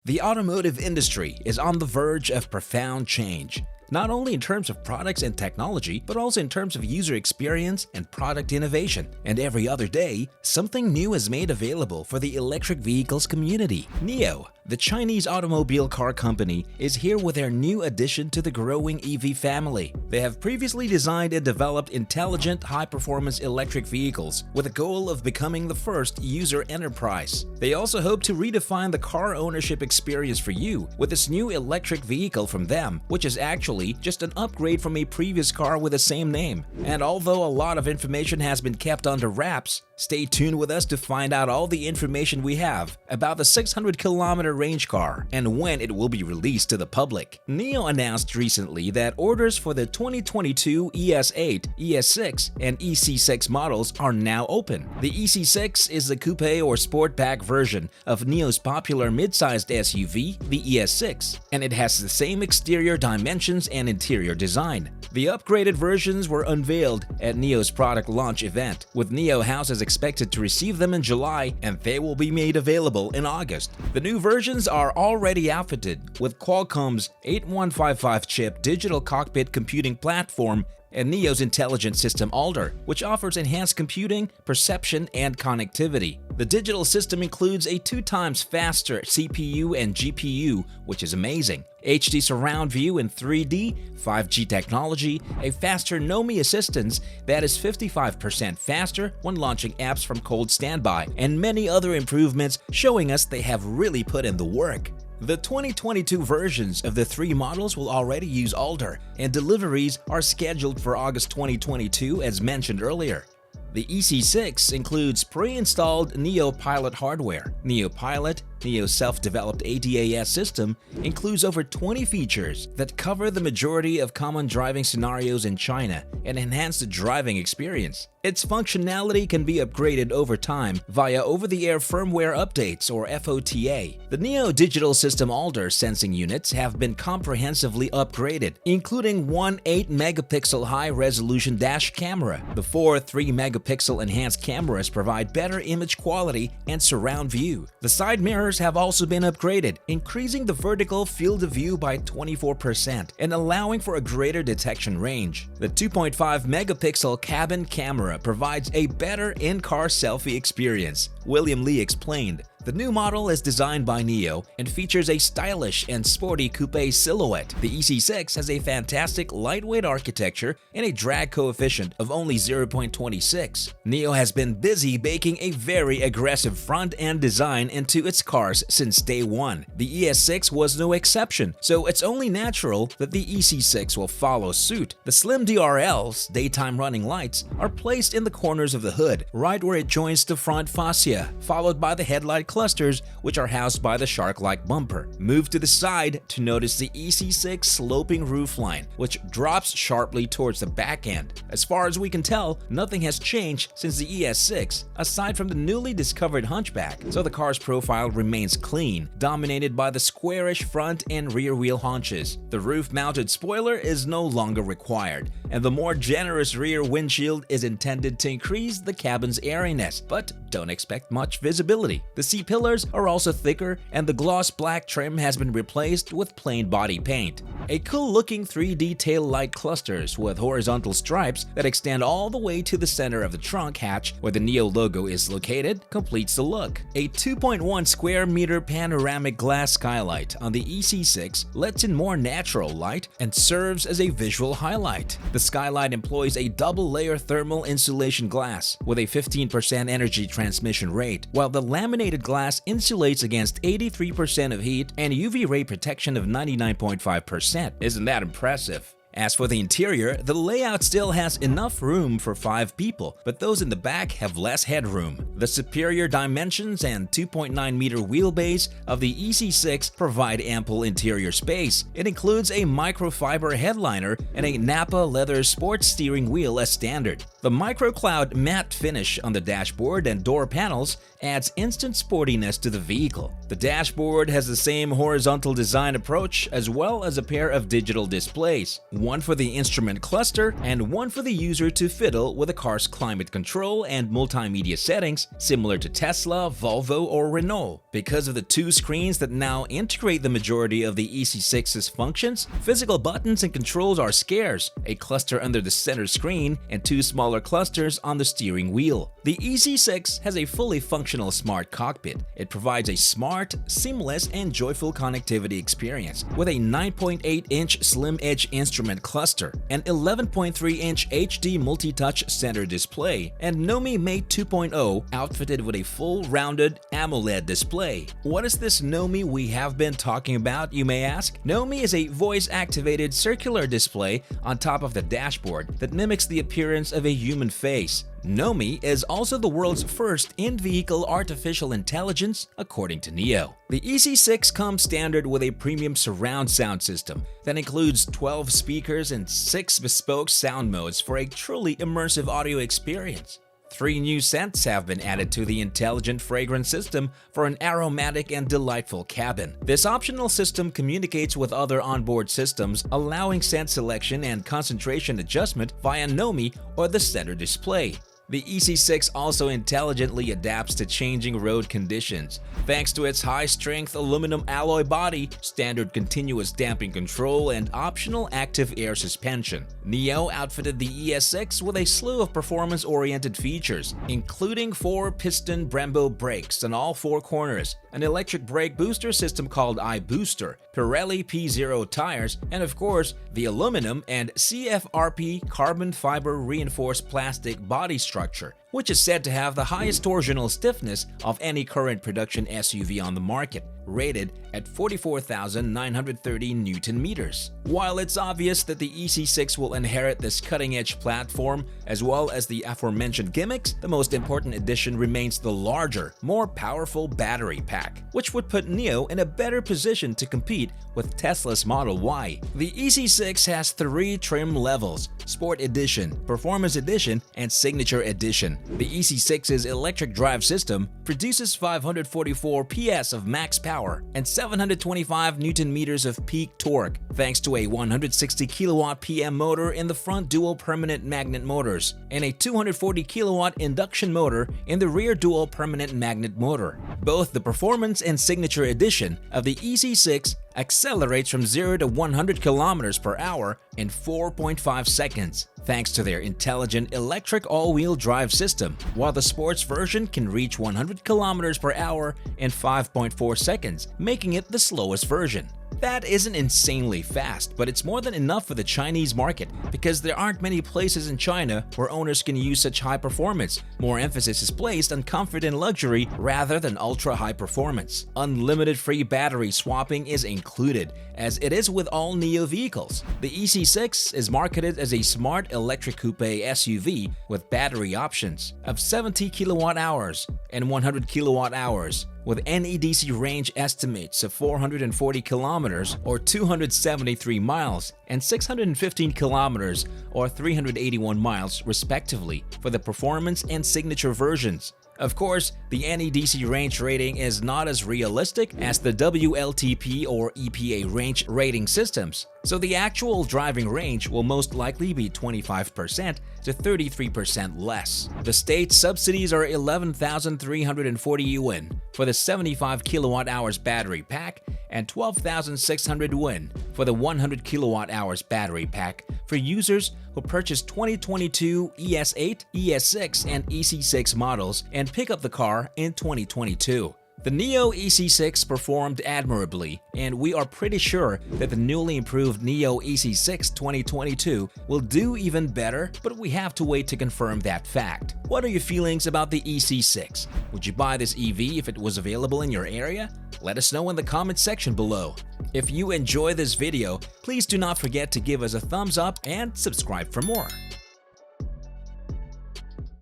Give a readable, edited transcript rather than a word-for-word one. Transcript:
The automotive industry is on the verge of profound change, not only in terms of products and technology, but also in terms of user experience and product innovation. And every other day, something new is made available for the electric vehicles community. NIO, the Chinese automobile car company, is here with their new addition to the growing EV family. They have previously designed and developed intelligent, high-performance electric vehicles with a goal of becoming the first user enterprise. They also hope to redefine the car ownership experience for you with this new electric vehicle from them, which is actually just an upgrade from a previous car with the same name. And although a lot of information has been kept under wraps, stay tuned with us to find out all the information we have about the 600-kilometer range car and when it will be released to the public. NIO announced recently that orders for the 2022 ES8, ES6, and EC6 models are now open. The EC6 is the coupe or sportback version of NIO's popular mid-sized SUV, the ES6, and it has the same exterior dimensions and interior design. The upgraded versions were unveiled at NIO's product launch event, with NIO houses expected to receive them in July, and they will be made available in August. The new versions are already outfitted with Qualcomm's 8155 chip digital cockpit computing platform and NIO's intelligent system Alder, which offers enhanced computing, perception, and connectivity. The digital system includes a 2 times faster CPU and GPU, which is amazing, HD surround view in 3D, 5G technology, a faster Nomi assistance that is 55% faster when launching apps from cold standby, and many other improvements showing us they have really put in the work. The 2022 versions of the 3 models will already use Alder, and deliveries are scheduled for August 2022 as mentioned earlier. The EC6 includes pre-installed NIO Pilot hardware. NIO Pilot, NIO's self-developed ADAS system, includes over 20 features that cover the majority of common driving scenarios in China and enhance the driving experience. Its functionality can be upgraded over time via over-the-air firmware updates or FOTA. The NIO Digital System Alder sensing units have been comprehensively upgraded, including one 8-megapixel high-resolution dash camera. The 4 3-megapixel enhanced cameras provide better image quality and surround view. The side mirrors have also been upgraded, increasing the vertical field of view by 24% and allowing for a greater detection range. The 2.5-megapixel cabin camera provides a better in-car selfie experience, William Lee explained. The new model is designed by NIO and features a stylish and sporty coupe silhouette. The EC6 has a fantastic lightweight architecture and a drag coefficient of only 0.26. NIO has been busy baking a very aggressive front-end design into its cars since day one. The ES6 was no exception, so it's only natural that the EC6 will follow suit. The slim DRLs, daytime running lights, are placed in the corners of the hood, right where it joins the front fascia, followed by the headlight clusters, which are housed by the shark-like bumper. Move to the side to notice the EC6 sloping roofline, which drops sharply towards the back end. As far as we can tell, nothing has changed since the ES6, aside from the newly discovered hunchback, so the car's profile remains clean, dominated by the squarish front and rear wheel haunches. The roof-mounted spoiler is no longer required, and the more generous rear windshield is intended to increase the cabin's airiness, but don't expect much visibility. The C-pillars are also thicker, and the gloss black trim has been replaced with plain body paint. A cool-looking 3D tail light clusters with horizontal stripes that extend all the way to the center of the trunk hatch where the NIO logo is located completes the look. A 2.1 square meter panoramic glass skylight on the EC6 lets in more natural light and serves as a visual highlight. The skylight employs a double-layer thermal insulation glass with a 15% energy transmission rate, while the laminated glass insulates against 83% of heat and UV ray protection of 99.5%. Isn't that impressive? As for the interior, the layout still has enough room for 5 people, but those in the back have less headroom. The superior dimensions and 2.9-meter wheelbase of the EC6 provide ample interior space. It includes a microfiber headliner and a Napa leather sports steering wheel as standard. The microcloud matte finish on the dashboard and door panels adds instant sportiness to the vehicle. The dashboard has the same horizontal design approach as well as a pair of digital displays, one for the instrument cluster and one for the user to fiddle with the car's climate control and multimedia settings, similar to Tesla, Volvo, or Renault. Because of the two screens that now integrate the majority of the EC6's functions, physical buttons and controls are scarce, a cluster under the center screen and two smaller clusters on the steering wheel. The EC6 has a fully functional smart cockpit. It provides a smart, seamless, and joyful connectivity experience with a 9.8-inch slim edge instrument cluster, an 11.3-inch HD multi-touch center display, and NIO Mate 2.0 outfitted with a full rounded AMOLED display. What is this NIO we have been talking about, you may ask? NIO is a voice-activated circular display on top of the dashboard that mimics the appearance of a human face. NIO is also the world's first in-vehicle artificial intelligence, according to NIO. The EC6 comes standard with a premium surround sound system that includes 12 speakers and 6 bespoke sound modes for a truly immersive audio experience. 3 new scents have been added to the intelligent fragrance system for an aromatic and delightful cabin. This optional system communicates with other onboard systems, allowing scent selection and concentration adjustment via NIO or the center display. The EC6 also intelligently adapts to changing road conditions. Thanks to its high-strength aluminum alloy body, standard continuous damping control, and optional active air suspension, NIO outfitted the ES6 with a slew of performance-oriented features, including 4-piston Brembo brakes on all 4 corners, an electric brake booster system called iBooster, Pirelli P0 tires, and of course, the aluminum and CFRP carbon fiber reinforced plastic body structure, which is said to have the highest torsional stiffness of any current production SUV on the market, rated at 44,930 Newton-meters. While it's obvious that the EC6 will inherit this cutting-edge platform as well as the aforementioned gimmicks, the most important addition remains the larger, more powerful battery pack, which would put NIO in a better position to compete with Tesla's Model Y. The EC6 has 3 trim levels: Sport Edition, Performance Edition, and Signature Edition. The EC6's electric drive system produces 544 PS of max power and 725 Newton-meters of peak torque, thanks to a 160 kilowatt PM motor in the front dual permanent magnet motors and a 240 kilowatt induction motor in the rear dual permanent magnet motor. Both the Performance and Signature Edition of the EC6 accelerates from 0 to 100 kilometers per hour in 4.5 seconds, thanks to their intelligent electric all-wheel drive system, while the sports version can reach 100 kilometers per hour in 5.4 seconds, making it the slowest version. That isn't insanely fast, but it's more than enough for the Chinese market because there aren't many places in China where owners can use such high performance. More emphasis is placed on comfort and luxury rather than ultra-high performance. Unlimited free battery swapping is included, as it is with all NIO vehicles. The EC6 is marketed as a smart electric coupe SUV with battery options of 70 kilowatt-hours and 100 kilowatt-hours, with NEDC range estimates of 440 kilometers or 273 miles and 615 kilometers or 381 miles respectively for the Performance and Signature versions. Of course, the NEDC range rating is not as realistic as the WLTP or EPA range rating systems, so the actual driving range will most likely be 25% to 33% less. The state subsidies are 11,340 yuan for the 75 kilowatt-hours battery pack and 12,600 yuan for the 100 kilowatt-hours battery pack for users who purchase 2022 ES8, ES6, and EC6 models and pick up the car in 2022. The NIO EC6 performed admirably, and we are pretty sure that the newly improved NIO EC6 2022 will do even better, but we have to wait to confirm that fact. What are your feelings about the EC6? Would you buy this EV if it was available in your area? Let us know in the comments section below. If you enjoy this video, please do not forget to give us a thumbs up and subscribe for more.